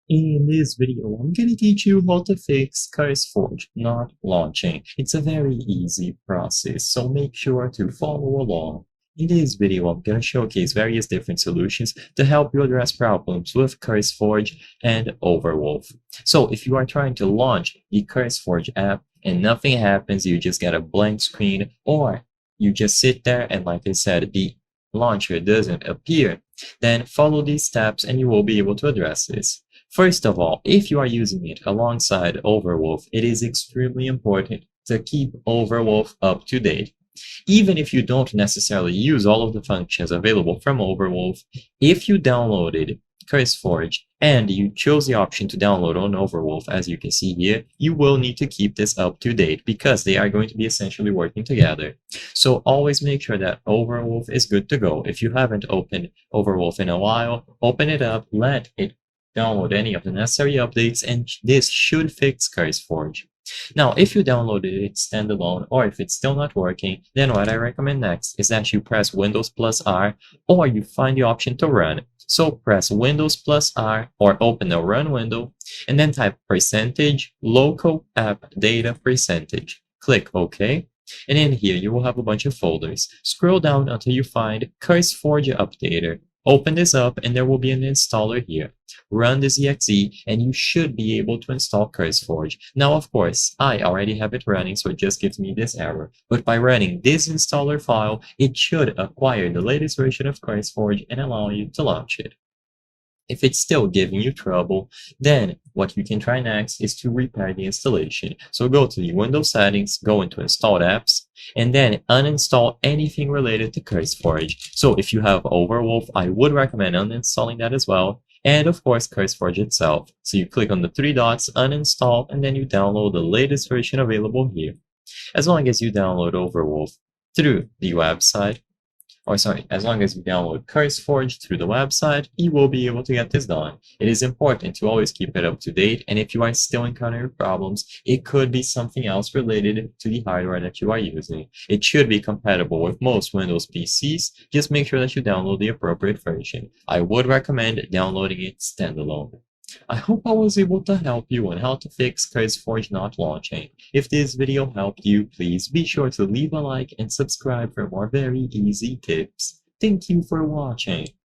In this video, I'm going to teach you how to fix CurseForge not launching. It's a very easy process, so make sure to follow along. In this video, I'm going to showcase various different solutions to help you address problems with CurseForge and Overwolf. So if you are trying to launch the CurseForge app and nothing happens, you just get a blank screen, or you just sit there and, like I said, the launcher doesn't appear, then follow these steps and you will be able to address this. First of all, if you are using it alongside Overwolf, it is extremely important to keep Overwolf up to date. Even if you don't necessarily use all of the functions available from Overwolf, if you downloaded CurseForge and you chose the option to download on Overwolf, as you can see here, you will need to keep this up to date because they are going to be essentially working together. So always make sure that Overwolf is good to go. If you haven't opened Overwolf in a while, open it up, let it download any of the necessary updates, and this should fix CurseForge. Now, if you downloaded it standalone, or if it's still not working, then what I recommend next is that you press Windows plus R, or you find the option to run. So press Windows plus R, or open the run window, and then type %local app data %. Click OK. And in here, you will have a bunch of folders. Scroll down until you find CurseForge Updater. Open this up and there will be an installer here. Run this exe and you should be able to install CurseForge. Now, of course, I already have it running, so it just gives me this error. But by running this installer file, it should acquire the latest version of CurseForge and allow you to launch it. If it's still giving you trouble, then what you can try next is to repair the installation. So go to the Windows settings, go into Installed Apps, and then uninstall anything related to CurseForge. So if you have Overwolf, I would recommend uninstalling that as well. And of course, CurseForge itself. So you click on the three dots, uninstall, and then you download the latest version available here. As long as you download Overwolf through the website, as long as you download CurseForge through the website, you will be able to get this done. It is important to always keep it up to date, and if you are still encountering problems, it could be something else related to the hardware that you are using. It should be compatible with most Windows PCs. Just make sure that you download the appropriate version. I would recommend downloading it standalone. I hope I was able to help you on how to fix CurseForge not launching. If this video helped you, please be sure to leave a like and subscribe for more very easy tips. Thank you for watching.